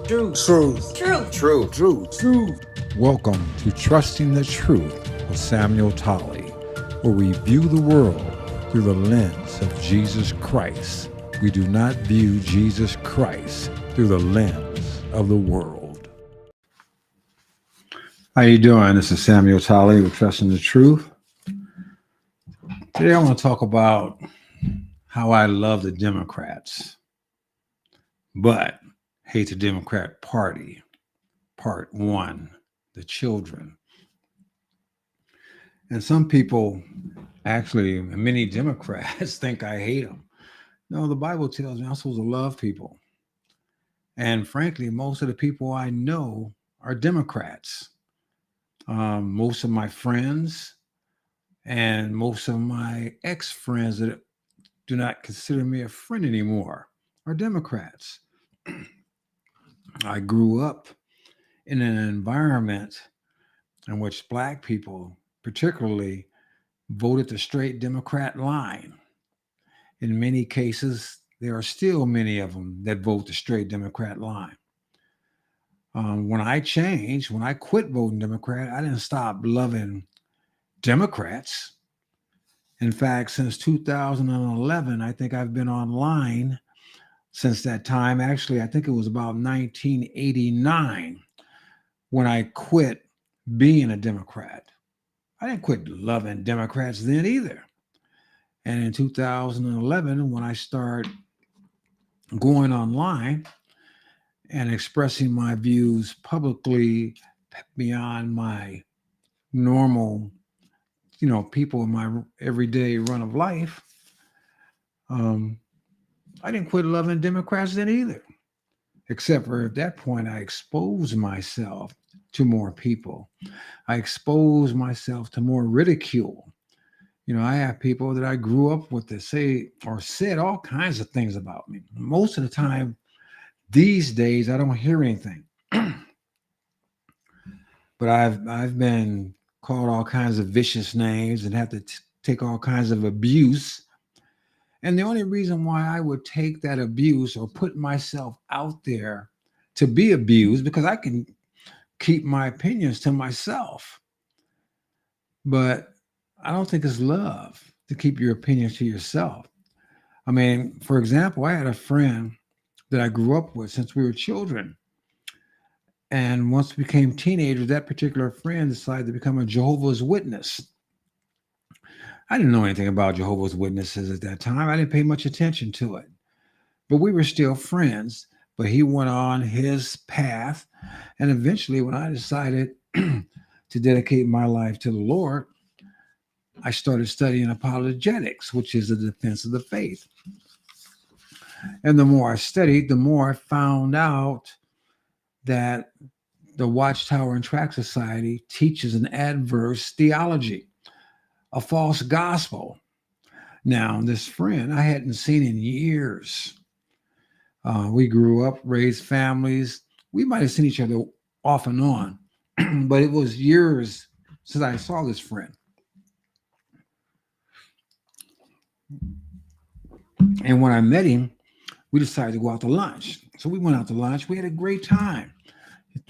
Truth. Truth. Truth. Truth. Truth. Truth. Welcome to Trusting the Truth with Samuel Tolley, where we view the world through the lens of Jesus Christ. We do not view Jesus Christ through the lens of the world. How you doing? This is Samuel Tolley with Trusting the Truth. Today I want to talk about how I love the Democrats, but hate the Democrat Party. Part 1, the children. And some people, actually, many Democrats think I hate them. No, the Bible tells me I'm supposed to love people. And frankly, most of the people I know are Democrats. Most of my friends and most of my ex-friends that do not consider me a friend anymore are Democrats. I grew up in an environment in which Black people particularly voted the straight Democrat line. In many cases, there are still many of them that vote the straight Democrat line. When I quit voting Democrat, I didn't stop loving Democrats. In fact, since 2011, I think I've been online since that time. Actually, I think it was about 1989 when I quit being a Democrat. I didn't quit loving Democrats then either. And in 2011, when I started going online and expressing my views publicly beyond my normal, people in my everyday run of life, I didn't quit loving Democrats then either. Except for at that point, I exposed myself to more people. I exposed myself to more ridicule. I have people that I grew up with that say or said all kinds of things about me. Most of the time, these days, I don't hear anything. But I've been called all kinds of vicious names and have to take all kinds of abuse. And the only reason why I would take that abuse or put myself out there to be abused, because I can keep my opinions to myself. But I don't think it's love to keep your opinions to yourself. I mean, for example, I had a friend that I grew up with since we were children. And once we became teenagers, that particular friend decided to become a Jehovah's Witness. I didn't know anything about Jehovah's Witnesses at that time. I didn't pay much attention to it. But we were still friends. But he went on his path. And eventually, when I decided to dedicate my life to the Lord, I started studying apologetics, which is the defense of the faith. And the more I studied, the more I found out that the Watchtower and Tract Society teaches an adverse theology, a false gospel. Now, this friend I hadn't seen in years. We grew up, raised families. We might have seen each other off and on, but it was years since I saw this friend. And when I met him, we decided to go out to lunch. So we went out to lunch. We had a great time,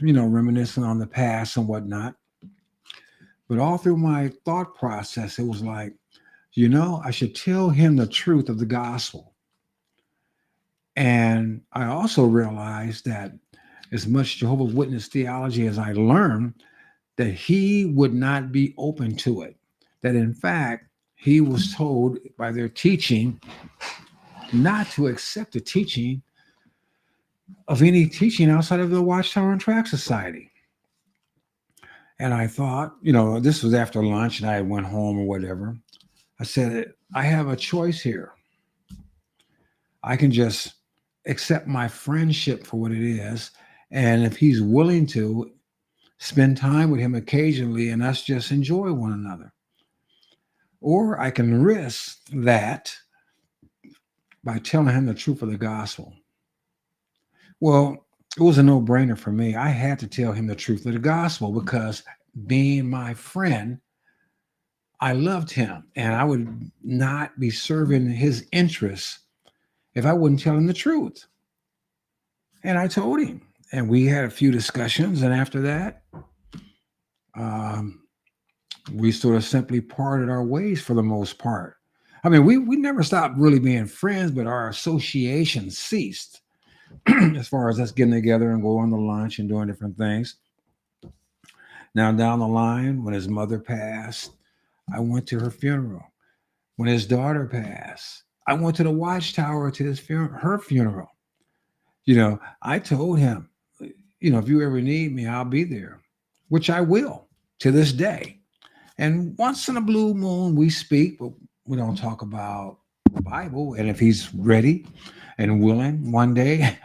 reminiscing on the past and whatnot. But all through my thought process, it was like, I should tell him the truth of the gospel. And I also realized that as much Jehovah's Witness theology as I learned, that he would not be open to it. That in fact, he was told by their teaching not to accept the teaching of any teaching outside of the Watchtower and Tract Society. And I thought, this was after lunch and I went home or whatever. I said, I have a choice here. I can just accept my friendship for what it is. And if he's willing to spend time with him occasionally and us just enjoy one another. Or I can risk that by telling him the truth of the gospel. Well, it was a no-brainer for me. I had to tell him the truth of the gospel because being my friend, I loved him and I would not be serving his interests if I wouldn't tell him the truth. And I told him. And we had a few discussions. And after that, um, we sort of simply parted our ways for the most part. I mean, we never stopped really being friends, but our association ceased as far as us getting together and going to lunch and doing different things. Now, down the line, when his mother passed, I went to her funeral. When his daughter passed, I went to the watchtower to her funeral. I told him, if you ever need me, I'll be there, which I will to this day. And once in a blue moon, we speak, but we don't talk about the Bible. And if he's ready and willing one day,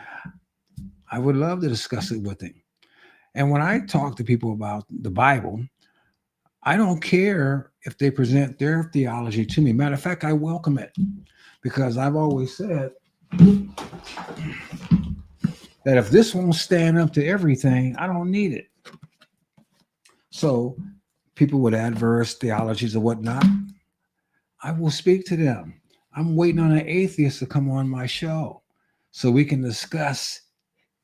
I would love to discuss it with him. And when I talk to people about the Bible, I don't care if they present their theology to me. Matter of fact, I welcome it because I've always said that if this won't stand up to everything, I don't need it. So people with adverse theologies or whatnot, I will speak to them. I'm waiting on an atheist to come on my show so we can discuss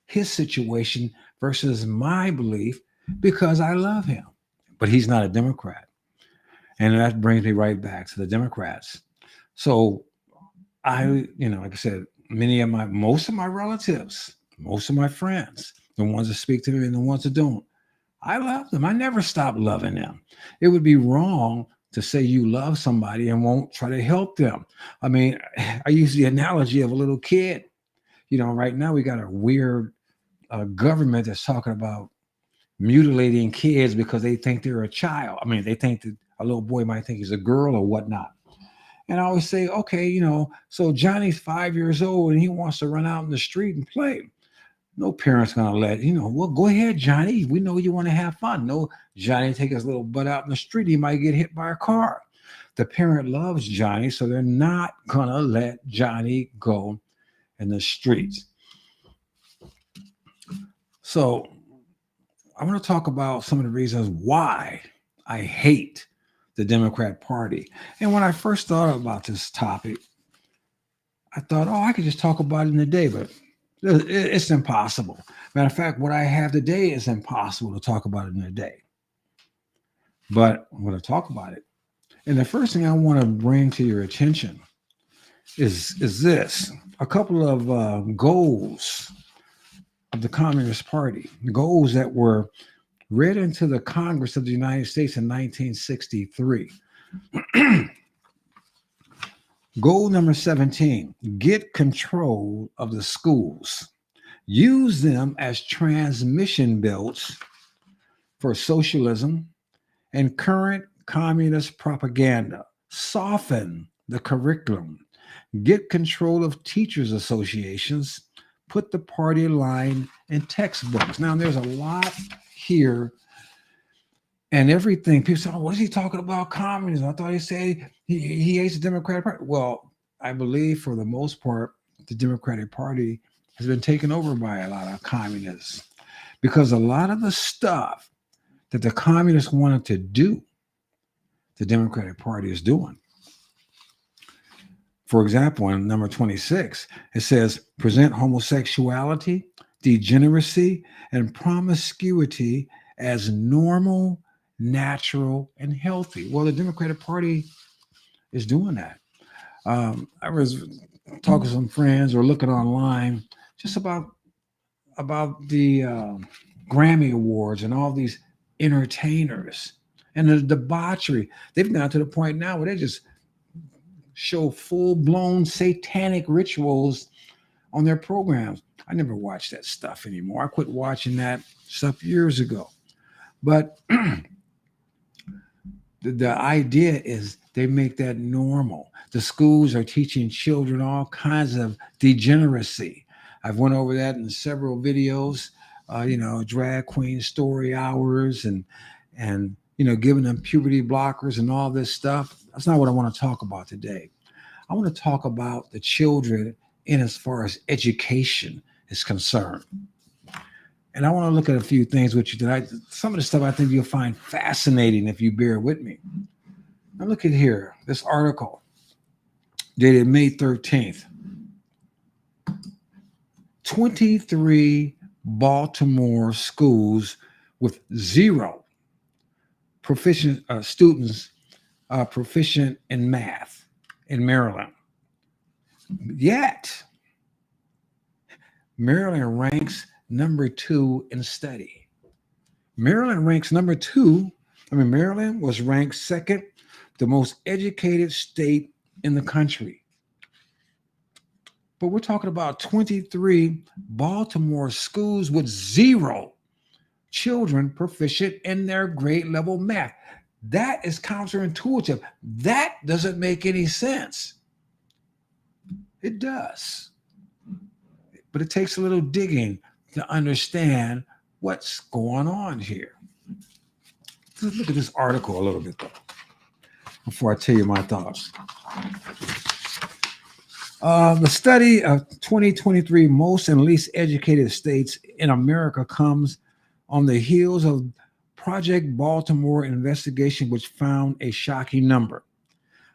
his situation versus my belief because I love him. But he's not a Democrat. And that brings me right back to the Democrats. So like I said, most of my relatives, most of my friends, the ones that speak to me and the ones that don't, I love them. I never stop loving them. It would be wrong to say you love somebody and won't try to help them. I mean, I use the analogy of a little kid. Right now we got a weird government that's talking about mutilating kids because they think they're a child. I mean, they think that a little boy might think he's a girl or whatnot. And I always say, okay, so Johnny's 5 years old and he wants to run out in the street and play. No parent's gonna well, go ahead, Johnny. We know you want to have fun. No, Johnny take his little butt out in the street. He might get hit by a car. The parent loves Johnny, so they're not gonna let Johnny go in the streets. So I want to talk about some of the reasons why I hate the Democrat Party. And when I first thought about this topic, I thought, I could just talk about it in a day, but it's impossible. Matter of fact, what I have today is impossible to talk about it in a day. But I'm going to talk about it. And the first thing I want to bring to your attention is this: a couple of goals of the Communist Party, goals that were read into the Congress of the United States in 1963. Goal number 17, get control of the schools. Use them as transmission belts for socialism and current communist propaganda. Soften the curriculum. Get control of teachers' associations. Put the party line in textbooks. Now, there's a lot here and everything. People say, what is he talking about? Communism. I thought he said he hates the Democratic Party. Well, I believe for the most part, the Democratic Party has been taken over by a lot of communists because a lot of the stuff that the communists wanted to do, the Democratic Party is doing. For example, in number 26, it says, present homosexuality, degeneracy, and promiscuity as normal, natural, and healthy. Well, the Democratic Party is doing that. I was talking to some friends or looking online just about the Grammy Awards and all these entertainers and the debauchery. They've gotten to the point now where they just show full-blown satanic rituals on their programs. I never watch that stuff anymore. I quit watching that stuff years ago. But the idea is they make that normal. The schools are teaching children all kinds of degeneracy. I've went over that in several videos, drag queen story hours and giving them puberty blockers and all this stuff. That's not what I want to talk about today. I want to talk about the children in as far as education is concerned. And I want to look at a few things with you tonight. Some of the stuff I think you'll find fascinating if you bear with me. Now look at here, this article dated May 13th. 23 Baltimore schools with zero proficient students proficient in math in Maryland. Yet, Maryland ranks number 2 in study. Maryland ranks number 2. Maryland was ranked second, the most educated state in the country. But we're talking about 23 Baltimore schools with zero children proficient in their grade level math. That is counterintuitive. That doesn't make any sense. It does. But it takes a little digging to understand what's going on here. Let's look at this article a little bit, though, before I tell you my thoughts. The study of 2023 most and least educated states in America comes on the heels of Project Baltimore investigation, which found a shocking number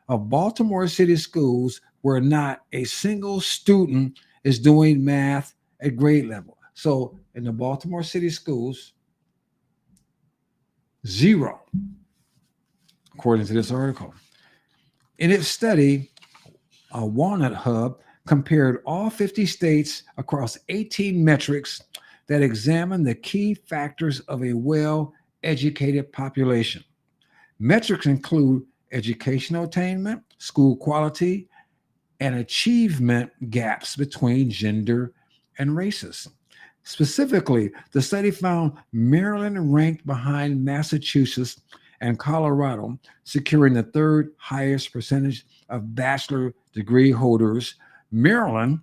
of Baltimore City schools where not a single student is doing math at grade level. So in the Baltimore City schools, zero, according to this article. In its study, Walnut Hub compared all 50 states across 18 metrics that examine the key factors of a well-educated population. Metrics include educational attainment, school quality, and achievement gaps between gender and races. Specifically, the study found Maryland ranked behind Massachusetts and Colorado, securing the third highest percentage of bachelor degree holders. Maryland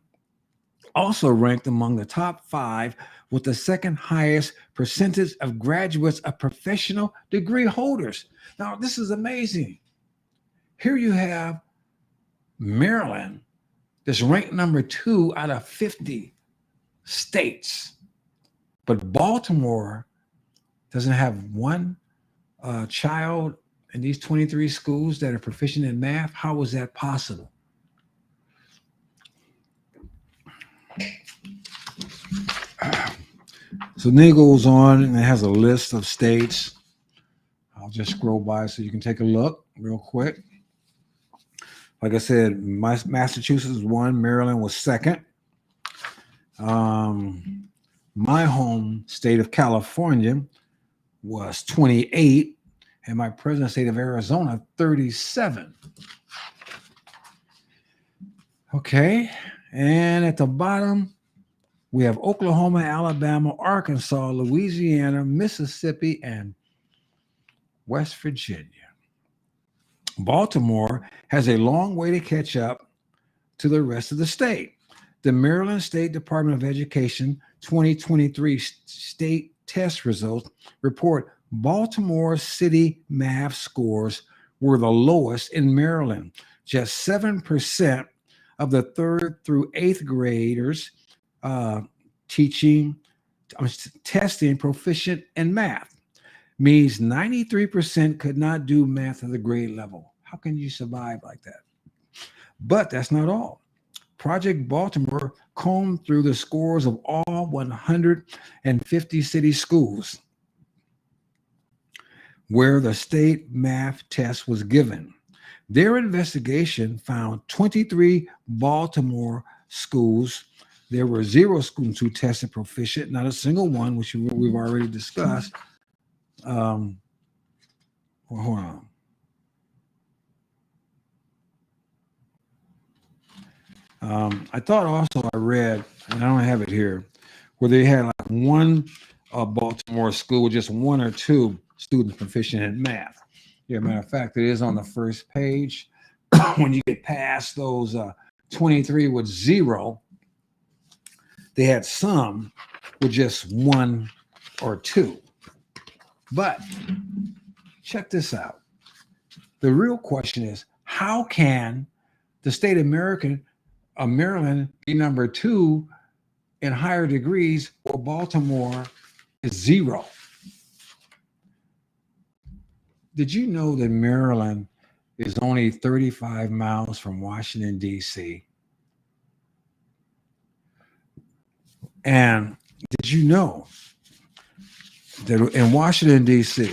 also ranked among the top 5 with the second highest percentage of graduates of professional degree holders. Now, this is amazing. Here you have Maryland that's ranked number 2 out of 50 states. But Baltimore doesn't have one child in these 23 schools that are proficient in math. How is that possible? So then it goes on and it has a list of states. I'll just scroll by so you can take a look real quick. Like I said, Massachusetts was 1, Maryland was 2nd. My home state of California was 28, and my present state of Arizona, 37. Okay, and at the bottom, we have Oklahoma, Alabama, Arkansas, Louisiana, Mississippi, and West Virginia. Baltimore has a long way to catch up to the rest of the state. The Maryland State Department of Education 2023 state test results report Baltimore City math scores were the lowest in Maryland. Just 7% of the 3rd through 8th graders testing proficient in math. Means 93% could not do math at the grade level. How can you survive like that? But that's not all. Project Baltimore combed through the scores of all 150 city schools where the state math test was given. Their investigation found 23 Baltimore schools. There were 0 students who tested proficient, not a single one, which we've already discussed. Well, hold on. I thought also I read, and I don't have it here, where they had like one Baltimore school with just 1 or 2 students proficient in math. Yeah, matter of fact, it is on the first page. When you get past those 23 with 0, they had some with just 1 or 2. But check this out. The real question is, how can the state of Maryland be number 2 in higher degrees while Baltimore is 0? Did you know that Maryland is only 35 miles from Washington, D.C.? And Did you know that in Washington, D.C.,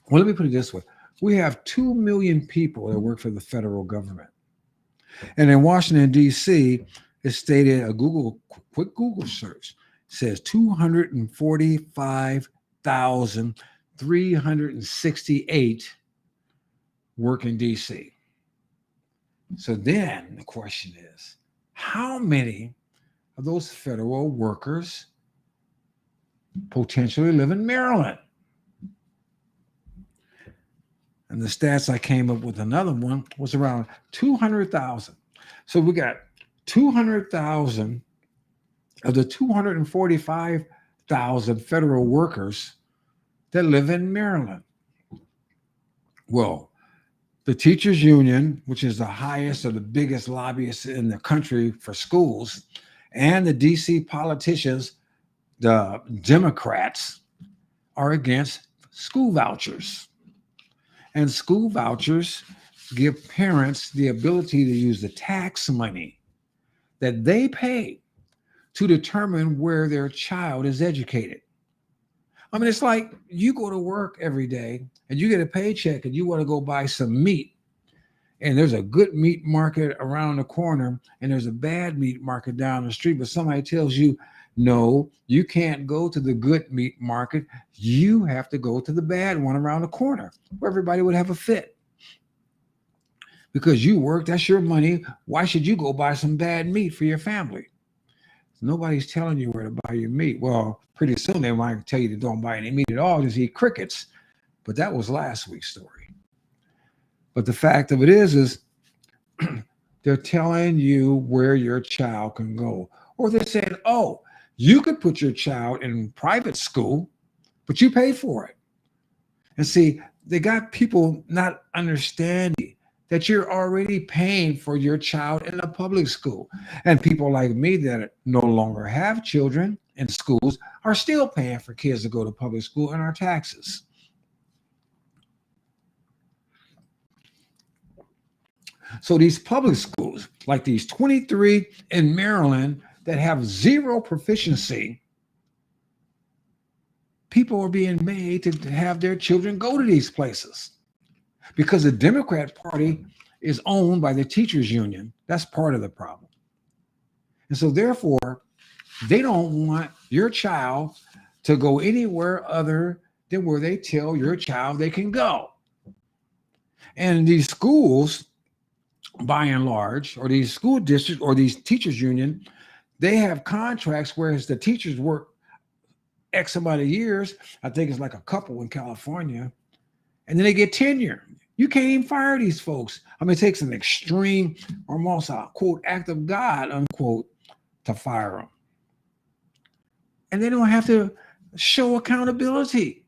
well, let me put it this way. We have 2 million people that work for the federal government. And in Washington, D.C., it's stated a quick Google search says 245,368 work in D.C. So then the question is, how many of those federal workers potentially live in Maryland? And the stats I came up with, another one, was around 200,000. So we got 200,000 of the 245,000 federal workers that live in Maryland. Well, the teachers union, which is the highest or the biggest lobbyists in the country for schools, and the DC politicians, the Democrats, are against school vouchers. And school vouchers give parents the ability to use the tax money that they pay to determine where their child is educated. I mean, it's like you go to work every day and you get a paycheck and you want to go buy some meat. And there's a good meat market around the corner and there's a bad meat market down the street. But somebody tells you, no, you can't go to the good meat market. You have to go to the bad one around the corner where everybody would have a fit. Because you work, that's your money. Why should you go buy some bad meat for your family? Nobody's telling you where to buy your meat. Well, pretty soon they might tell you to don't buy any meat at all, just eat crickets. But that was last week's story. But the fact of it is they're telling you where your child can go. Or they're saying, oh, you could put your child in private school, but you pay for it. And see, they got people not understanding that you're already paying for your child in a public school. And people like me that no longer have children in schools are still paying for kids to go to public school in our taxes. So these public schools, like these 23 in Maryland that have zero proficiency, people are being made to have their children go to these places because the Democrat Party is owned by the teachers union. That's part of the problem. And so therefore, they don't want your child to go anywhere other than where they tell your child they can go. And these schools, by and large, or these school districts or these teachers union, they have contracts whereas the teachers work X amount of years. I think it's like a couple in California, and then they get tenure. You can't even fire these folks. I mean, it takes an extreme, almost a quote act of God, unquote, to fire them. And they don't have to show accountability.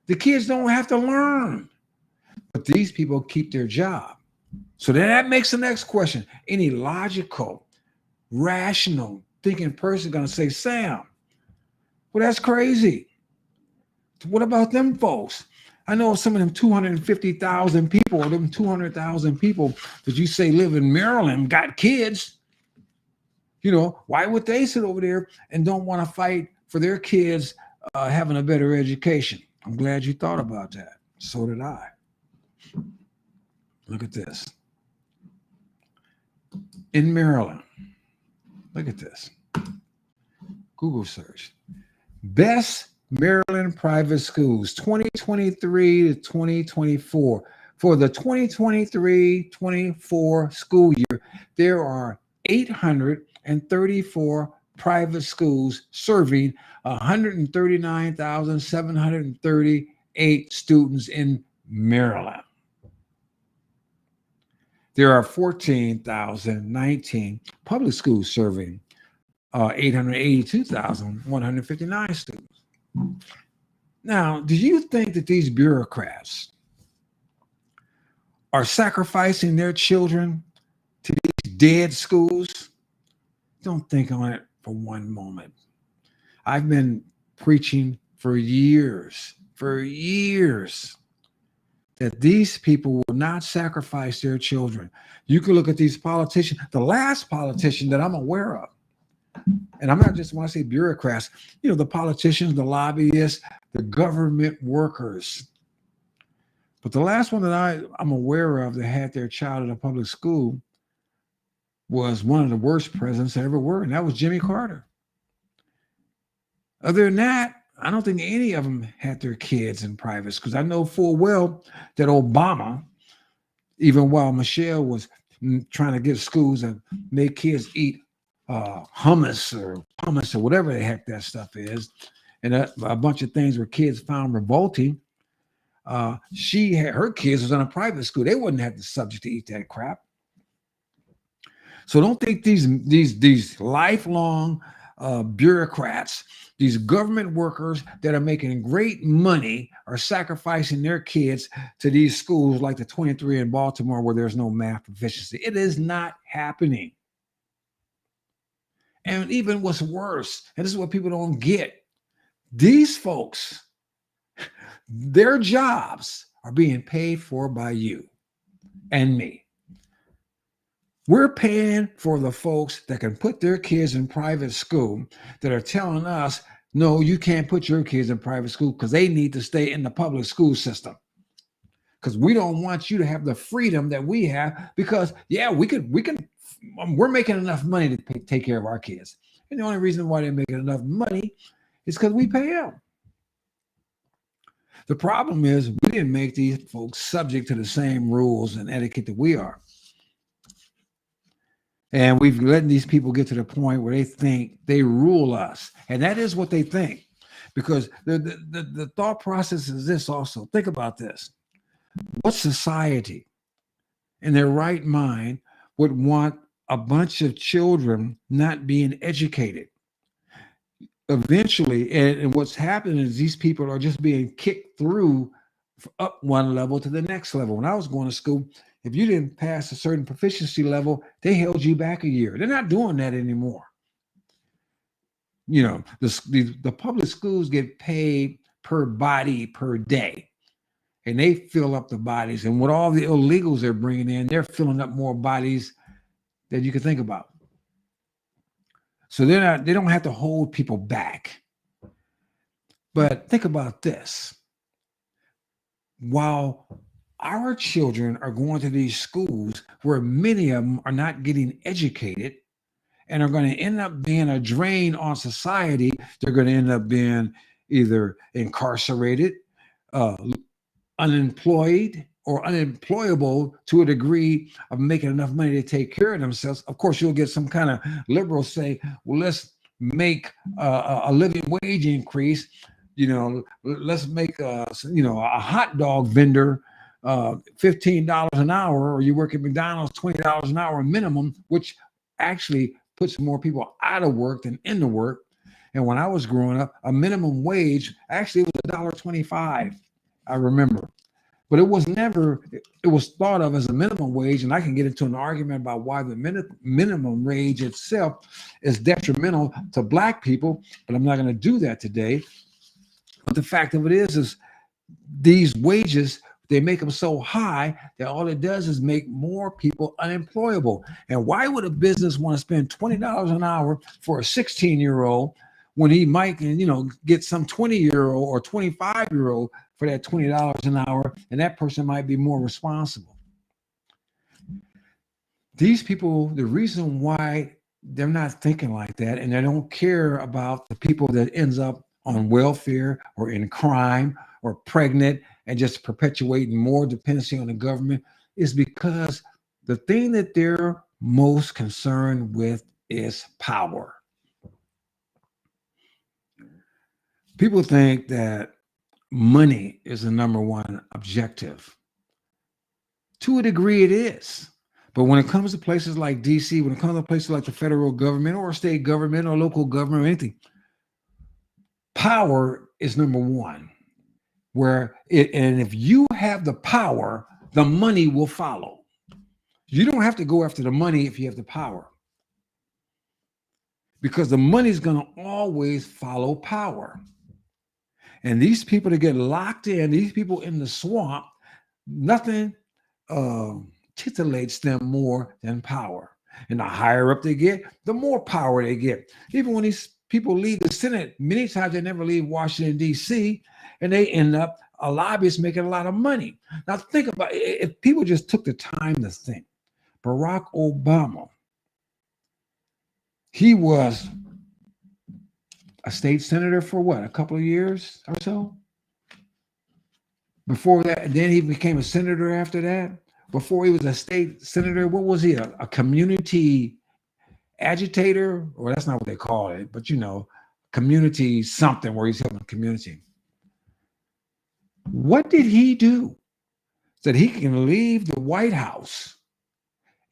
The kids don't have to learn, but these people keep their job. So then that makes the next question. Any logical, rational thinking person going to say, Sam, well, that's crazy. What about them folks? I know some of them 250,000 people or them 200,000 people that you say live in Maryland got kids. You know, why would they sit over there and don't want to fight for their kids having a better education? I'm glad you thought about that. So did I. Look at this. In Maryland, look at this. Google search. Best Maryland private schools 2023 to 2024. For the 2023-24 school year, there are 834 private schools serving 139,738 students in Maryland. There are 14,019 public schools serving 882,159 students. Now, do you think that these bureaucrats are sacrificing their children to these dead schools? Don't think on it for one moment. I've been preaching for years, that these people will not sacrifice their children. You can look at these politicians. The last politician that I'm aware of And I'm not just when I say bureaucrats, the politicians, the lobbyists, the government workers. But the last one that I'm aware of that had their child in a public school was one of the worst presidents that ever were, and that was Jimmy Carter. Other than that, I don't think any of them had their kids in private schools. I know full well that Obama, even while Michelle was trying to get schools and make kids eat hummus or whatever the heck that stuff is, and a bunch of things where kids found revolting. She had her kids was in a private school. They wouldn't have the subject to eat that crap. So don't think these lifelong bureaucrats, these government workers that are making great money are sacrificing their kids to these schools like the 23 in Baltimore where there's no math proficiency. It is not happening. And even what's worse, and this is what people don't get, these folks, their jobs are being paid for by you and me. We're paying for the folks that can put their kids in private school that are telling us, no, you can't put your kids in private school because they need to stay in the public school system. Because we don't want you to have the freedom that we have because, yeah, we're making enough money to take care of our kids. And the only reason why they're making enough money is because we pay them. The problem is we didn't make these folks subject to the same rules and etiquette that we are. And we've letting these people get to the point where they think they rule us. And that is what they think. Because the thought process is this also. Think about this. What society in their right mind would want a bunch of children not being educated? Eventually, and what's happening is these people are just being kicked through up one level to the next level. When I was going to school, if you didn't pass a certain proficiency level, they held you back a year. They're not doing that anymore. The public schools get paid per body per day, and they fill up the bodies. And with all the illegals they're bringing in, they're filling up more bodies than you can think about. So they don't have to hold people back. But think about this. While our children are going to these schools where many of them are not getting educated and are going to end up being a drain on society, they're going to end up being either incarcerated, unemployed, or unemployable to a degree of making enough money to take care of themselves. Of course, you'll get some kind of liberal say, well, let's make a living wage increase. Let's make a hot dog vendor $15 an hour, or you work at McDonald's $20 an hour minimum, which actually puts more people out of work than into work. And when I was growing up, a minimum wage actually was $1.25. I remember. But it was thought of as a minimum wage, and I can get into an argument about why the minimum wage itself is detrimental to Black people, but I'm not going to do that today. But the fact of it is these wages, they make them so high that all it does is make more people unemployable. And why would a business want to spend $20 an hour for a 16-year-old when he might, get some 20-year-old or 25-year-old for that $20 an hour, and that person might be more responsible? These people, the reason why they're not thinking like that, and they don't care about the people that ends up on welfare or in crime or pregnant and just perpetuating more dependency on the government, is because the thing that they're most concerned with is power. People think that money is the number one objective. To a degree, it is. But when it comes to places like DC, when it comes to places like the federal government or state government or local government or anything, power is number one. And if you have the power, the money will follow. You don't have to go after the money if you have the power, because the money is going to always follow power. And these people that get locked in, these people in the swamp, nothing titillates them more than power. And the higher up they get, the more power they get. Even when these people leave the Senate, many times they never leave Washington, D.C., and they end up a lobbyist making a lot of money. Now, think about it. If people just took the time to think, Barack Obama, he was a state senator for what, a couple of years or so? Before that, and then he became a senator after that. Before he was a state senator, what was he? A community agitator? Or that's not what they call it, but community something where he's helping the community. What did he do so that he can leave the White House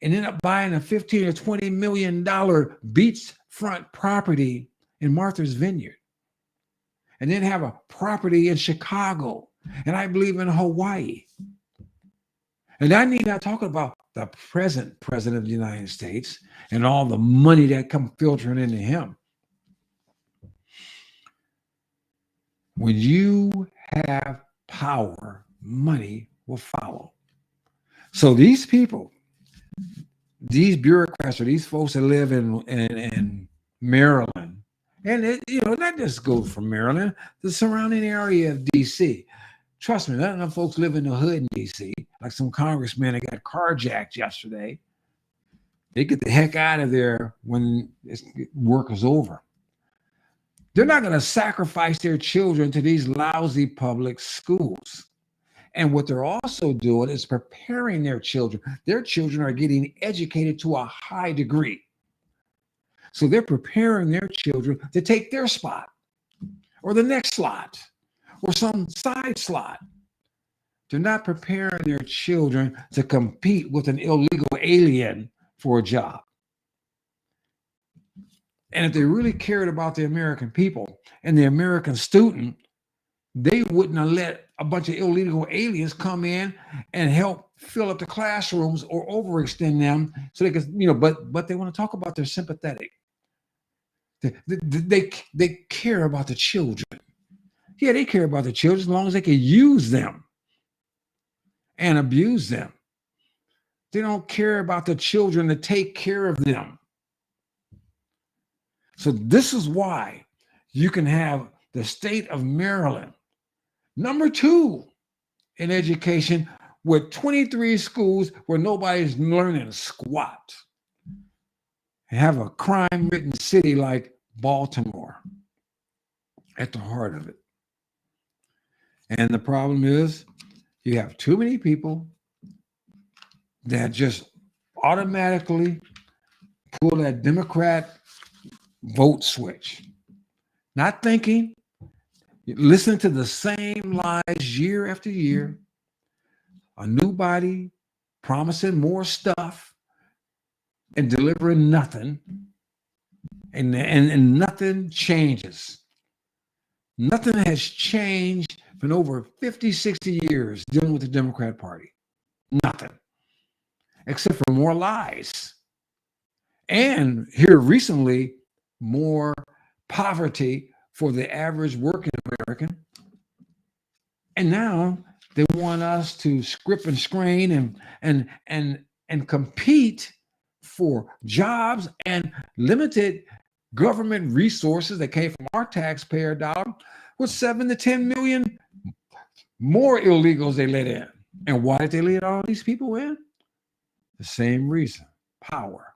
and end up buying a $15 or $20 million beachfront property in Martha's Vineyard, and then have a property in Chicago, and I believe in Hawaii? And I need not talk about the present president of the United States and all the money that come filtering into him. When you have power, money will follow. So these people, these bureaucrats, or these folks that live in Maryland, and not just go from Maryland, the surrounding area of D.C. Trust me, not enough folks live in the hood in D.C. Like some congressmen that got carjacked yesterday. They get the heck out of there when work is over. They're not going to sacrifice their children to these lousy public schools. And what they're also doing is preparing their children. Their children are getting educated to a high degree. So they're preparing their children to take their spot or the next slot or some side slot. They're not preparing their children to compete with an illegal alien for a job. And if they really cared about the American people and the American student, they wouldn't have let a bunch of illegal aliens come in and help fill up the classrooms or overextend them so they could, but they want to talk about they're sympathetic. They care about the children. Yeah, they care about the children as long as they can use them and abuse them. They don't care about the children to take care of them. So this is why you can have the state of Maryland, number 2 in education, with 23 schools where nobody's learning squat, and have a crime-ridden city like Baltimore at the heart of it. And the problem is you have too many people that just automatically pull that Democrat vote switch, not thinking, listen to the same lies year after year, a new body promising more stuff and delivering nothing, and nothing changes. Nothing has changed for over 50, 60 years dealing with the Democrat Party. Nothing, except for more lies. And here recently, more poverty for the average working American. And now they want us to script and scrain and compete for jobs and limited government resources that came from our taxpayer dollar with 7 to 10 million more illegals they let in. And why did they let all these people in? The same reason: power.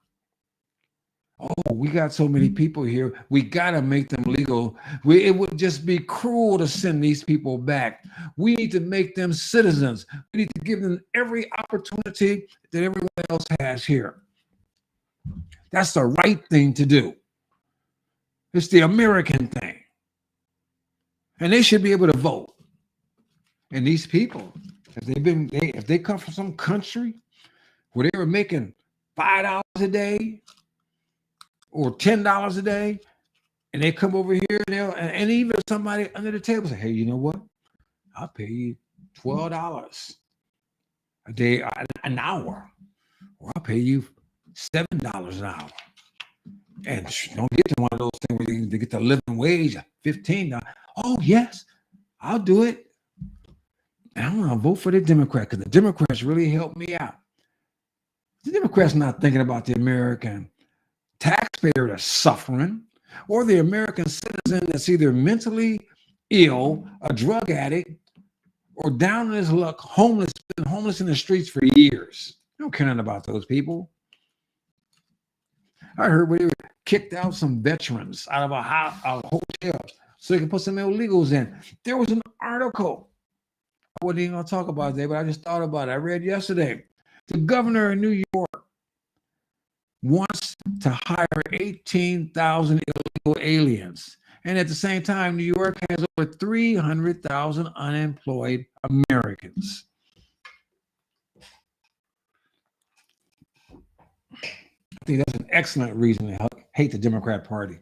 Oh, we got so many people here, we got to make them legal. It would just be cruel to send these people back. We need to make them citizens. We need to give them every opportunity that everyone else has here. That's the right thing to do. It's the American thing. And they should be able to vote. And these people, if they come from some country where they were making $5 a day or $10 a day, and they come over here and even somebody under the table say, hey, you know what? I'll pay you $12 a day, an hour, or I'll pay you $7 an hour. And don't get to one of those things where you get the living wage of $15. Oh, yes, I'll do it. And I'm going to vote for the Democrat because the Democrats really helped me out. The Democrats not thinking about the American taxpayer that's suffering, or the American citizen that's either mentally ill, a drug addict, or down in his luck, homeless, been homeless in the streets for years. They don't care nothing about those people. I heard we kicked out some veterans out of a hotel so they could put some illegals in. There was an article. I wasn't even going to talk about it today, but I just thought about it. I read yesterday. The governor of New York wants to hire 18,000 illegal aliens. And at the same time, New York has over 300,000 unemployed Americans. I think that's an excellent reason to hate the Democrat Party.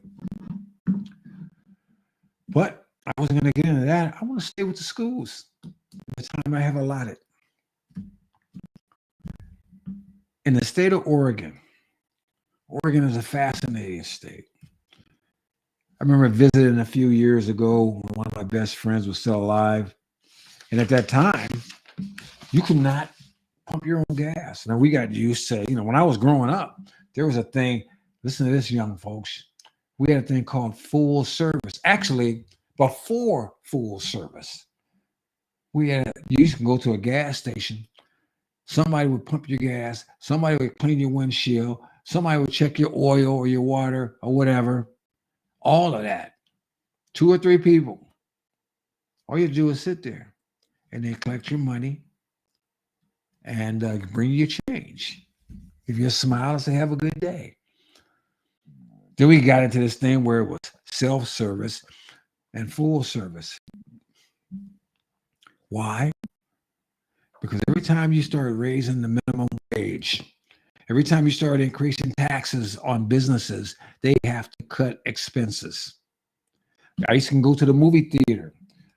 But I wasn't going to get into that. I want to stay with the schools. The time I have allotted. In the state of Oregon, Oregon is a fascinating state. I remember visiting a few years ago when one of my best friends was still alive. And at that time, you could not pump your own gas. Now, we got used to, when I was growing up, there was a thing, listen to this, young folks. We had a thing called full service. Actually, before full service, you used to go to a gas station. Somebody would pump your gas. Somebody would clean your windshield. Somebody would check your oil or your water or whatever. All of that. 2 or 3 people. All you do is sit there and they collect your money and bring you your change. Give you a smile and say, have a good day. Then we got into this thing where it was self-service and full service. Why? Because every time you start raising the minimum wage, every time you start increasing taxes on businesses, they have to cut expenses. I used to go to the movie theater.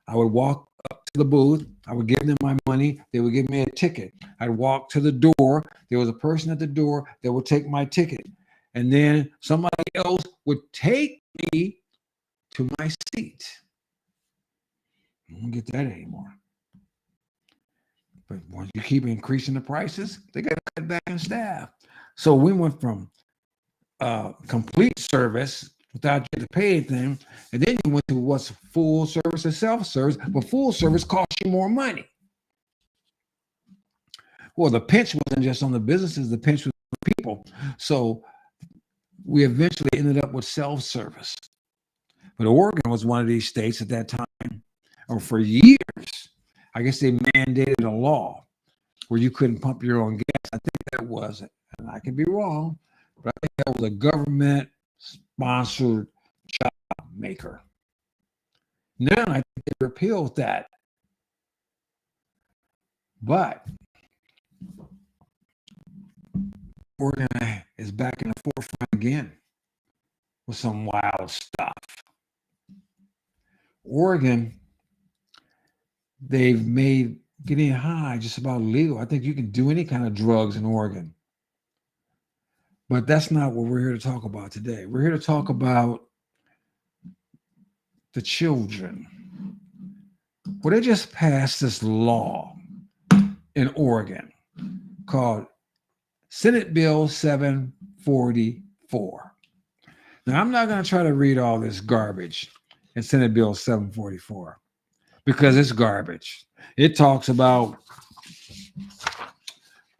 I would walk up to the booth. I would give them my money. They would give me a ticket. I'd walk to the door. There was a person at the door that would take my ticket. And then somebody else would take me to my seat. I don't get that anymore. But once you keep increasing the prices, they got to cut back in staff. So we went from complete service without you to pay anything, and then you went to what's full service or self-service, but full service costs you more money. Well, the pinch wasn't just on the businesses, the pinch was on the people. So we eventually ended up with self-service. But Oregon was one of these states at that time, or for years, I guess they mandated a law where you couldn't pump your own gas. I think that was it. And I could be wrong, but I think that was a government-sponsored job maker. Now I think they repealed that. But Oregon is back in the forefront again with some wild stuff. Oregon, they've made getting high just about legal. I think you can do any kind of drugs in Oregon. But that's not what we're here to talk about today. We're here to talk about the children. Well, they just passed this law in Oregon called Senate Bill 744. Now, I'm not going to try to read all this garbage in Senate Bill 744 because it's garbage. It talks about,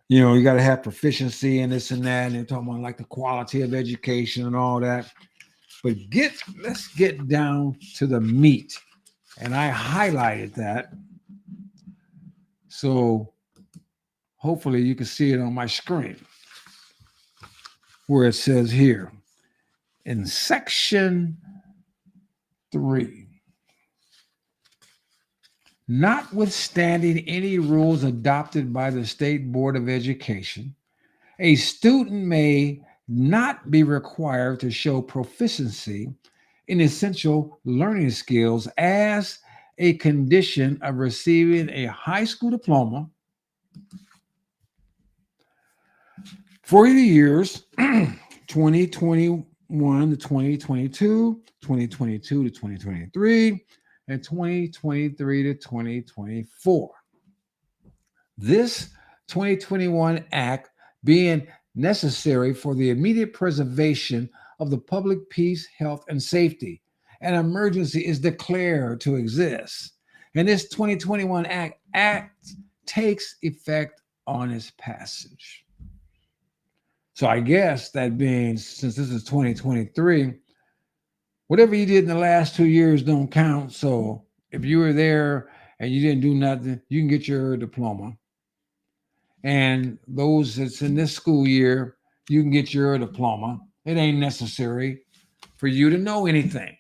you got to have proficiency in this and that, and they're talking about like the quality of education and all that. But let's get down to the meat. And I highlighted that. So hopefully you can see it on my screen where it says here in section 3, notwithstanding any rules adopted by the State Board of Education, a student may not be required to show proficiency in essential learning skills as a condition of receiving a high school diploma for the years 2021 to 2022, 2022 to 2023, and 2023 to 2024. This 2021 Act being necessary for the immediate preservation of the public peace, health, and safety. An emergency is declared to exist. And this 2021 act takes effect on its passage. So I guess that means since this is 2023, whatever you did in the last 2 years don't count. So if you were there and you didn't do nothing, you can get your diploma. And those that's in this school year, you can get your diploma. It ain't necessary for you to know anything.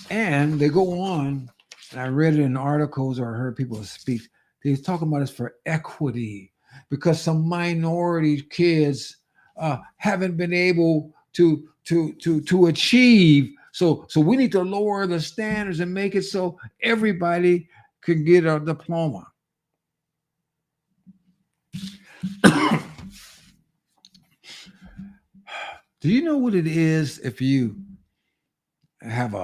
And they go on, and I read it in articles or heard people speak. They was talking about this for equity because some minority kids haven't been able to achieve. So we need to lower the standards and make it so everybody could get a diploma. Do you know what it is if you have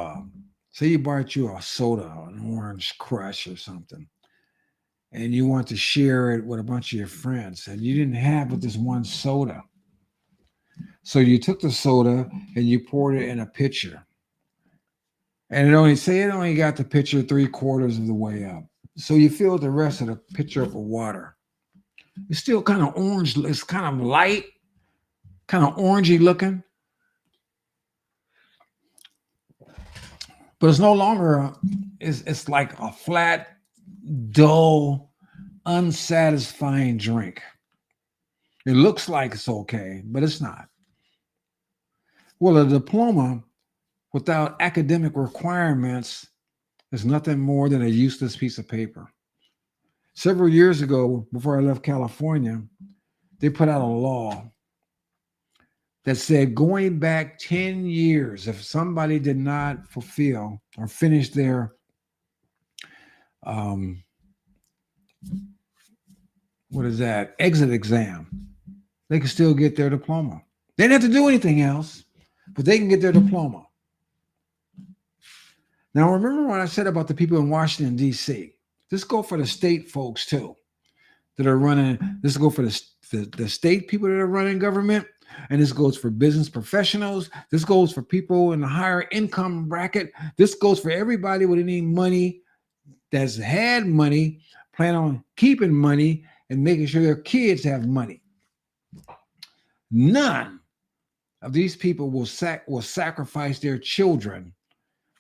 say you bought you a soda, an orange crush or something, and you want to share it with a bunch of your friends, and you didn't have but this one soda. So you took the soda and you poured it in a pitcher. And it only got the pitcher 3/4 of the way up. So you filled the rest of the pitcher up with water. It's still kind of orange, it's kind of light, kind of orangey looking. But it's no longer it's like a flat, dull, unsatisfying drink. It looks like it's okay, but it's not. Well, a diploma without academic requirements is nothing more than a useless piece of paper. Several years ago, before I left California, they put out a law that said going back 10 years, if somebody did not fulfill or finish their um, exit exam, they can still get their diploma. They didn't have to do anything else, but they can get their diploma. Now, remember what I said about the people in Washington, D.C.? This go for the state folks, too, that are running. This go for the state people that are running government, and this goes for business professionals. This goes for people in the higher income bracket. This goes for everybody with any money that's had money, plan on keeping money, and making sure their kids have money. None of these people will sacrifice their children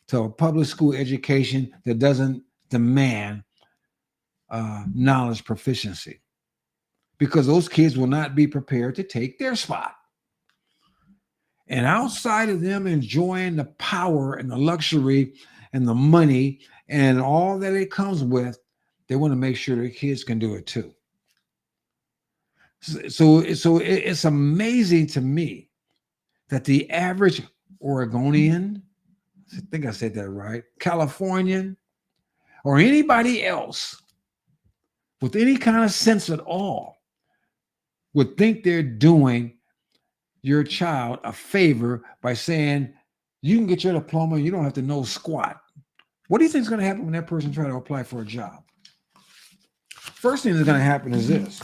to a public school education that doesn't demand knowledge proficiency, because those kids will not be prepared to take their spot. And outside of them enjoying the power and the luxury and the money and all that it comes with, they want to make sure their kids can do it too. So it's amazing to me that the average Oregonian, I think I said that right, Californian, or anybody else with any kind of sense at all would think they're doing your child a favor by saying you can get your diploma, you don't have to know squat. What do you think is going to happen when that person tries to apply for a job? First thing that's going to happen is this.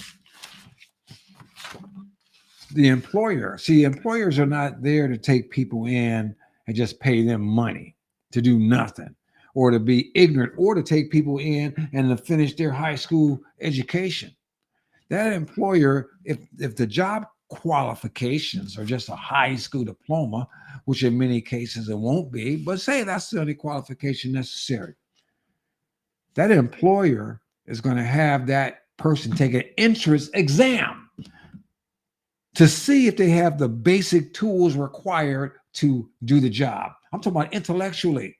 The employers are not there to take people in and just pay them money to do nothing, or to be ignorant, or to take people in and to finish their high school education. That employer, if the job qualifications are just a high school diploma, which in many cases it won't be, but say that's the only qualification necessary, that employer is going to have that person take an entrance exam to see if they have the basic tools required to do the job. I'm talking about intellectually.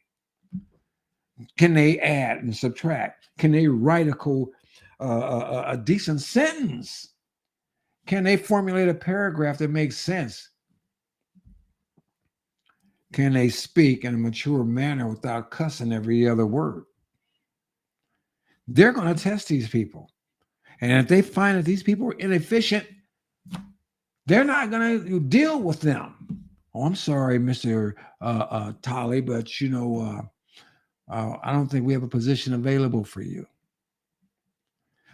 Can they add and subtract? Can they write a decent sentence? Can they formulate a paragraph that makes sense? Can they speak in a mature manner without cussing every other word? They're going to test these people. And if they find that these people are inefficient, they're not going to deal with them. Oh, I'm sorry, Mr. Tolley, but I don't think we have a position available for you.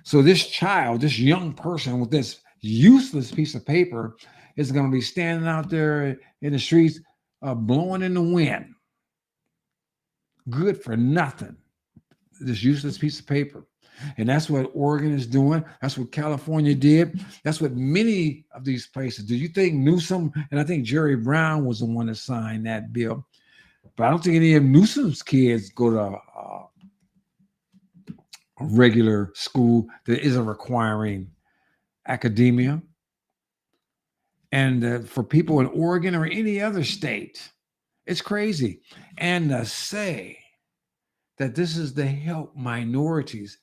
So this child, this young person with this useless piece of paper is going to be standing out there in the streets, blowing in the wind, good for nothing. This useless piece of paper. And that's what Oregon is doing. That's what California did. That's what many of these places do. You think Newsom, and I think Jerry Brown was the one that signed that bill, but I don't think any of Newsom's kids go to a regular school that isn't requiring academia. And for people in Oregon or any other state, it's crazy. And to say that this is to help minorities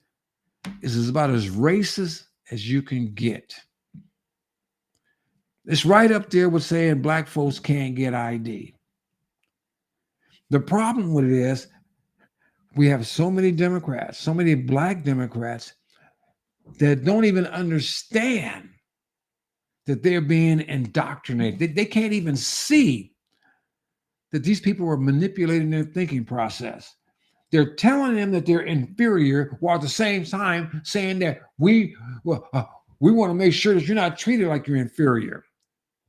is about as racist as you can get. It's right up there with saying black folks can't get ID. The problem with it is we have so many Democrats, so many black Democrats that don't even understand that they're being indoctrinated. They can't even see that these people are manipulating their thinking process. They're telling them that they're inferior while at the same time saying that we want to make sure that you're not treated like you're inferior.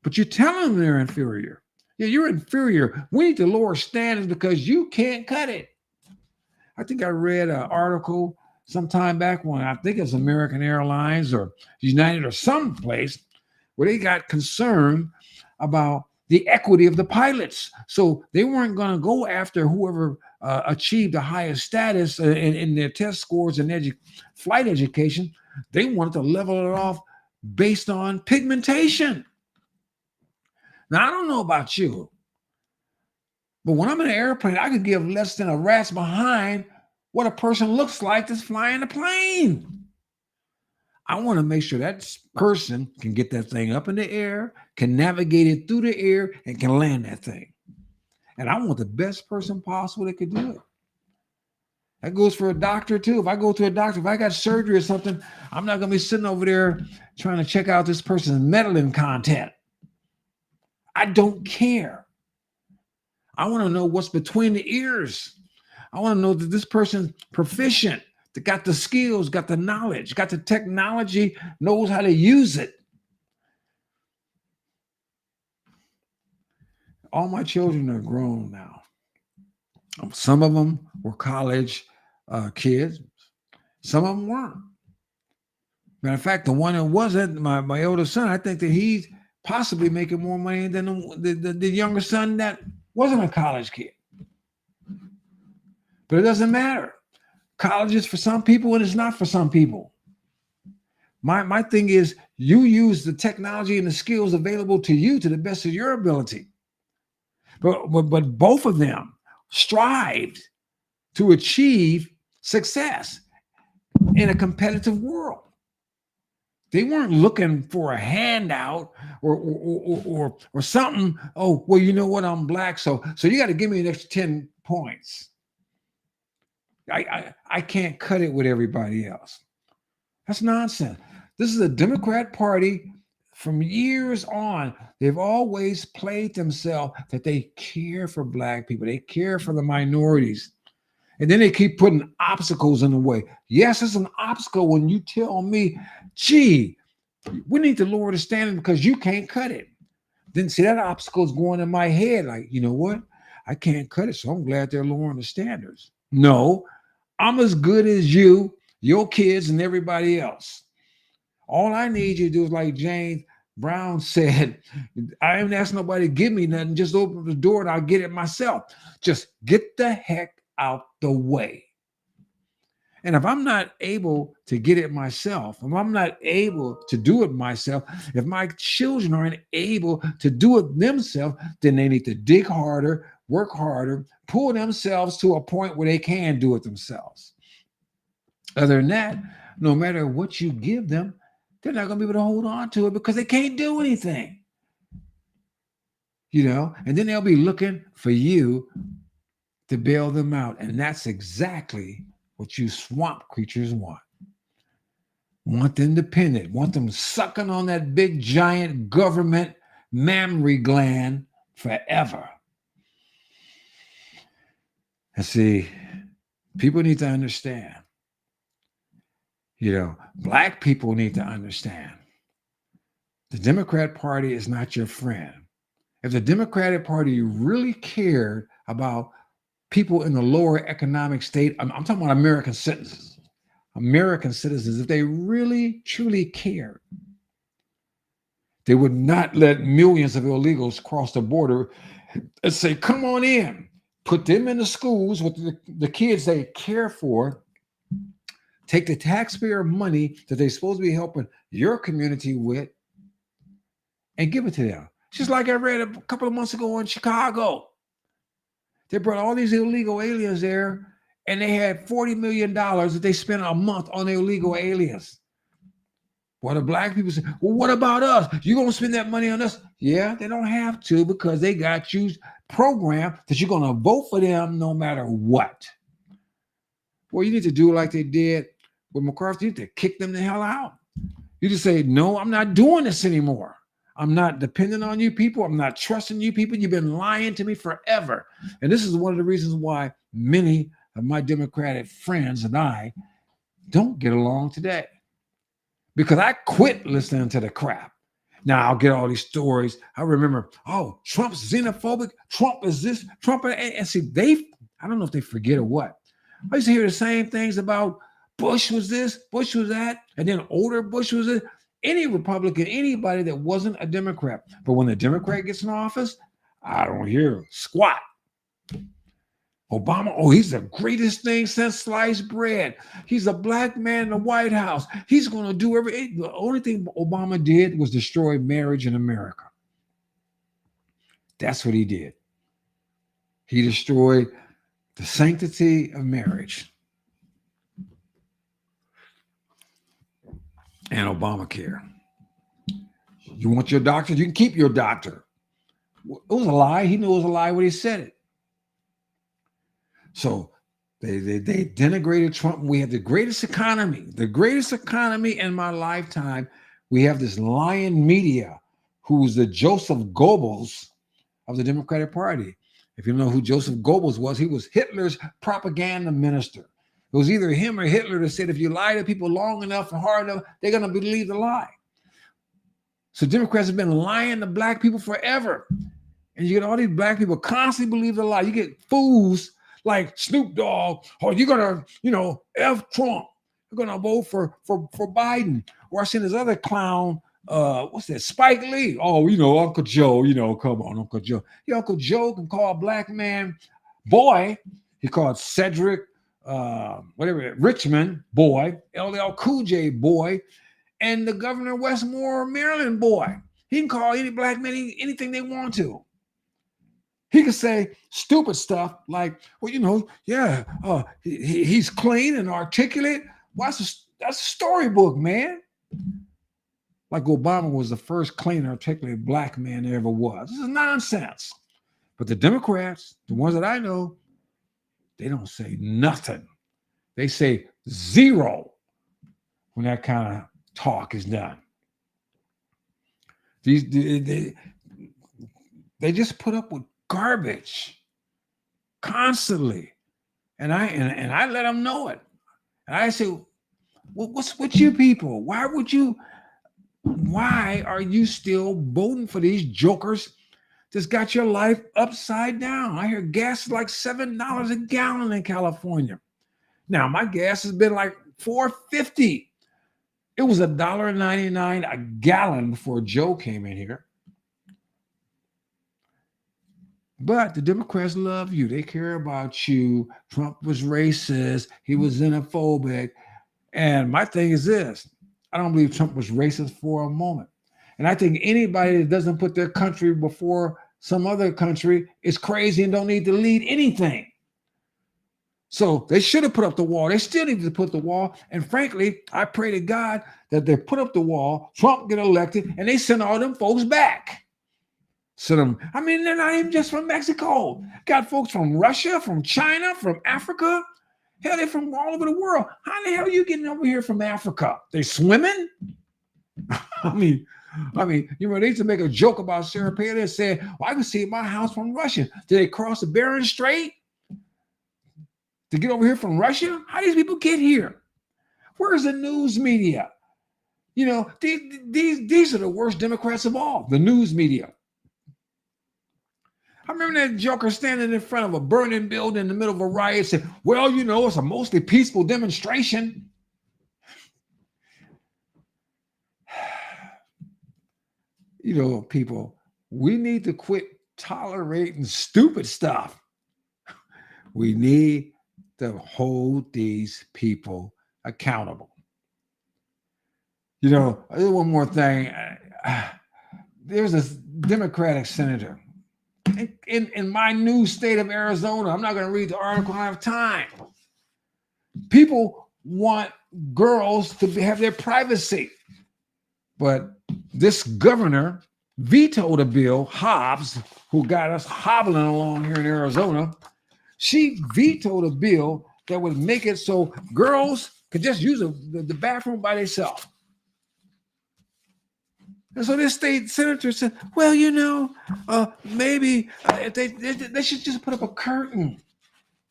But you're telling them they're inferior. Yeah, you're inferior. We need to lower standards because you can't cut it. I think I read an article some time back when I think it's American Airlines or United or some place where they got concerned about the equity of the pilots. So they weren't going to go after whoever achieved the highest status in their test scores and flight education. They wanted to level it off based on pigmentation. Now, I don't know about you, but when I'm in an airplane, I could give less than a rat's behind what a person looks like that's flying the plane. I want to make sure that person can get that thing up in the air, can navigate it through the air, and can land that thing. And I want the best person possible that could do it. That goes for a doctor too. If I go to a doctor, if I got surgery or something, I'm not going to be sitting over there trying to check out this person's meddling content. I don't care. I want to know what's between the ears. I want to know that this person's proficient, that got the skills, got the knowledge, got the technology, knows how to use it. All my children are grown now. Some of them were college kids. Some of them weren't. Matter of fact, the one that wasn't, my oldest son, I think that he's possibly making more money than the younger son that wasn't a college kid. But it doesn't matter. College is for some people and it's not for some people. My thing is you use the technology and the skills available to you to the best of your ability. But both of them strived to achieve success in a competitive world. They weren't looking for a handout or something. Oh, well, you know what? I'm black, so you got to give me an extra 10 points. I can't cut it with everybody else. That's nonsense. This is a Democrat Party from years on. They've always played themselves that they care for black people. They care for the minorities. And then they keep putting obstacles in the way. Yes, it's an obstacle when you tell me, gee, we need to lower the standard because you can't cut it. Then see, that obstacle is going in my head like, you know what? I can't cut it, so I'm glad they're lowering the standards. No, I'm as good as you, your kids, and everybody else. All I need you to do is like James Brown said, I ain't asking nobody to give me nothing. Just open the door and I'll get it myself. Just get the heck out the way. And if I'm not able to get it myself, if I'm not able to do it myself, if my children aren't able to do it themselves, then they need to dig harder, work harder, pull themselves to a point where they can do it themselves. Other than that, no matter what you give them, they're not going to be able to hold on to it because they can't do anything. You know, and then they'll be looking for you to bail them out. And that's exactly what you swamp creatures want. Want independent, want them sucking on that big giant government mammary gland forever. And see, people need to understand. Black people need to understand the Democrat Party is not your friend. If the Democratic Party really cared about people in the lower economic state, I'm talking about American citizens, if they really, truly cared, they would not let millions of illegals cross the border and say, come on in, put them in the schools with the kids they care for, take the taxpayer money that they're supposed to be helping your community with, and give it to them. Just like I read a couple of months ago in Chicago. They brought all these illegal aliens there, and they had $40 million that they spent a month on illegal aliens. Well, the black people say, well, what about us? You going to spend that money on us? Yeah, they don't have to, because they got you programmed that you're going to vote for them no matter what. Well, you need to do like they did with McCarthy. You need to kick them the hell out. You just say, no, I'm not doing this anymore. I'm not depending on you people. I'm not trusting you people. You've been lying to me forever. And this is one of the reasons why many of my Democratic friends and I don't get along today. Because I quit listening to the crap. Now I'll get all these stories. I remember, oh, Trump's xenophobic. Trump is this. Trump and see, I don't know if they forget or what. I used to hear the same things about Bush was this, Bush was that, and then older Bush was this. Any Republican, anybody that wasn't a Democrat. But when the Democrat gets in office, I don't hear squat. Obama, oh, he's the greatest thing since sliced bread. He's a black man in the White House. He's going to do everything. The only thing Obama did was destroy marriage in America. That's what he did. He destroyed the sanctity of marriage. And Obamacare. You want your doctor? You can keep your doctor. It was a lie. He knew it was a lie when he said it. So they denigrated Trump. We have the greatest economy in my lifetime. We have this lying media who's the Joseph Goebbels of the Democratic Party. If you know who Joseph Goebbels was, he was Hitler's propaganda minister. It was either him or Hitler that said, if you lie to people long enough and hard enough, they're going to believe the lie. So Democrats have been lying to black people forever. And you get all these black people constantly believe the lie. You get fools like Snoop Dogg, oh, you're going to, F Trump. You're going to vote for Biden. Or I seen this other clown, what's that, Spike Lee. Oh, Uncle Joe, come on, Uncle Joe. Yeah, Uncle Joe can call a black man boy. He called Cedric, Richmond boy, LL Cool J boy, and the governor of Westmore, Maryland boy. He can call any black man anything they want to. He could say stupid stuff like, well, he's clean and articulate. Well, that's a storybook, man. Like Obama was the first clean, articulate black man there ever was. This is nonsense. But the Democrats, the ones that I know, they don't say nothing. They say zero when that kind of talk is done. They just put up with garbage constantly, and I let them know it. And I say, what's with you people? Why are you still voting for these jokers that's got your life upside down? I hear gas is like $7 a gallon in California. Now my gas has been like $4.50. It was $1.99 a gallon before Joe came in here. But the Democrats love you. They care about you. Trump was racist. He was xenophobic. And my thing is this. I don't believe Trump was racist for a moment. And I think anybody that doesn't put their country before some other country is crazy and don't need to lead anything. So they should have put up the wall. They still need to put the wall. And frankly, I pray to God that they put up the wall, Trump get elected, and they send all them folks back. They're not even just from Mexico. Got folks from Russia, from China, from Africa. Hell, they're from all over the world. How the hell are you getting over here from Africa? They swimming? They used to make a joke about Sarah Palin and say, well, I can see my house from Russia. Did they cross the Bering Strait to get over here from Russia? How do these people get here? Where's the news media? You know, these are the worst Democrats of all, the news media. I remember that joker standing in front of a burning building in the middle of a riot said, well, you know, it's a mostly peaceful demonstration. You know, people, we need to quit tolerating stupid stuff. We need to hold these people accountable. You know, one more thing. There's this Democratic senator in my new state of Arizona. I'm not going to read the article. I don't have time. People want girls to have their privacy. But this governor vetoed a bill, Hobbs, who got us hobbling along here in Arizona. She vetoed a bill that would make it so girls could just use the bathroom by themselves. And so this state senator said, well, you know, maybe they should just put up a curtain.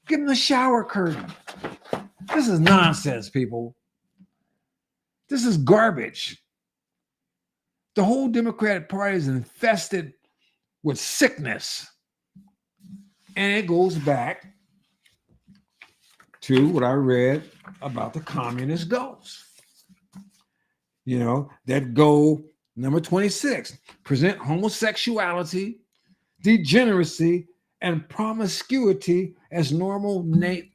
Give them a shower curtain. This is nonsense, people. This is garbage. The whole Democratic Party is infested with sickness. And it goes back to what I read about the communist goals. You know, that goal number 26, present homosexuality, degeneracy, and promiscuity as normal,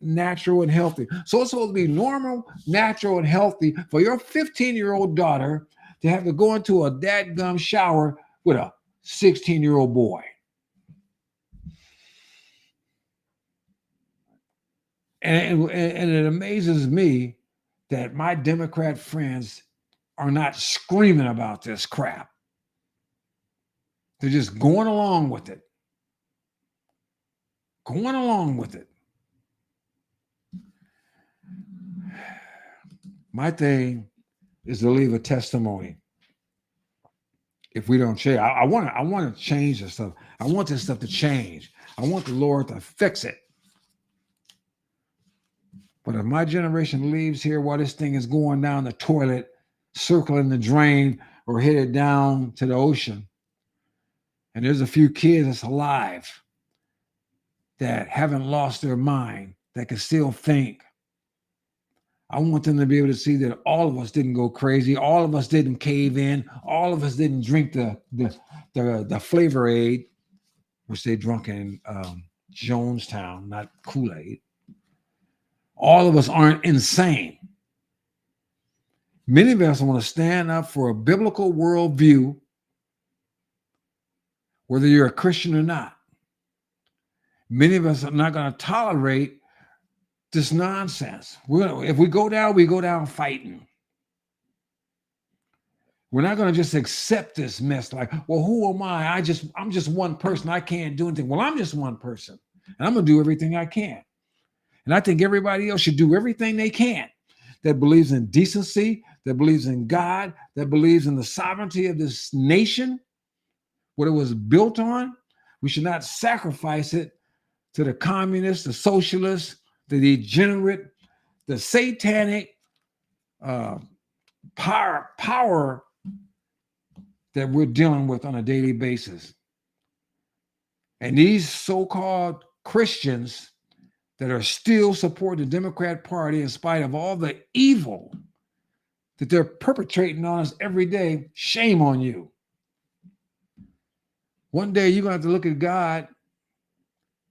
natural, and healthy. So it's supposed to be normal, natural, and healthy for your 15-year-old daughter to have to go into a dadgum shower with a 16-year-old boy. And it amazes me that my Democrat friends are not screaming about this crap. They're just going along with it. Going along with it. My thing is to leave a testimony. If we don't change, I want to change this stuff. I want this stuff to change. I want the Lord to fix it. But if my generation leaves here while this thing is going down the toilet, circling the drain, or headed down to the ocean, and there's a few kids that's alive that haven't lost their mind, that can still think, I want them to be able to see that all of us didn't go crazy. All of us didn't cave in. All of us didn't drink the Flavor Aid, which they drunk in Jonestown, not Kool-Aid. All of us aren't insane. Many of us want to stand up for a biblical worldview, whether you're a Christian or not. Many of us are not going to tolerate this nonsense. If we go down fighting. We're not going to just accept this mess like, well, who am I? I'm just one person. I can't do anything. Well, I'm just one person, and I'm going to do everything I can. And I think everybody else should do everything they can that believes in decency, that believes in God, that believes in the sovereignty of this nation, what it was built on. We should not sacrifice it to the communists, the socialists, the degenerate, the satanic power that we're dealing with on a daily basis. And these so-called Christians that are still supporting the Democrat Party in spite of all the evil that they're perpetrating on us every day, shame on you. One day you're going to have to look at God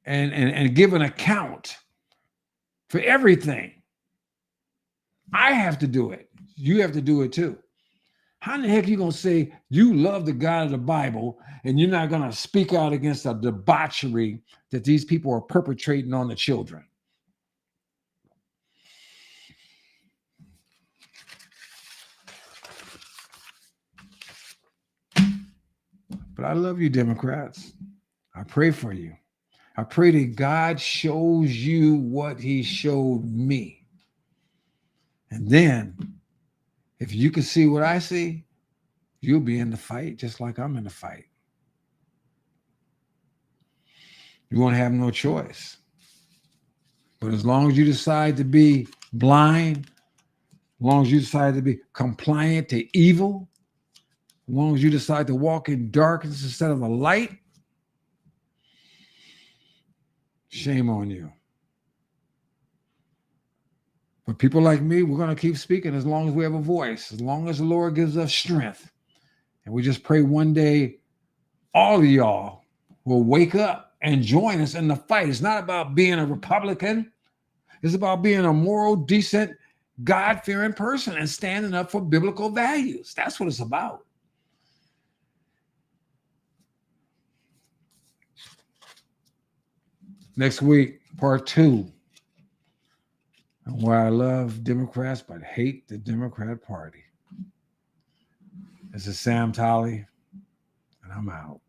and give an account for everything. I have to do it. You have to do it too. How in the heck are you going to say you love the God of the Bible and you're not going to speak out against the debauchery that these people are perpetrating on the children? But I love you, Democrats. I pray for you. I pray that God shows you what he showed me. And then, if you can see what I see, you'll be in the fight just like I'm in the fight. You won't have no choice. But as long as you decide to be blind long as you decide to be compliant to evil, as long as you decide to walk in darkness instead of the light, shame on you. But people like me, we're going to keep speaking as long as we have a voice, as long as the Lord gives us strength. And we just pray one day all of y'all will wake up and join us in the fight. It's not about being a Republican. It's about being a moral, decent, God-fearing person and standing up for biblical values. That's what it's about. Next week, part 2. Why I love Democrats but hate the Democrat Party. This is Sam Tolley, and I'm out.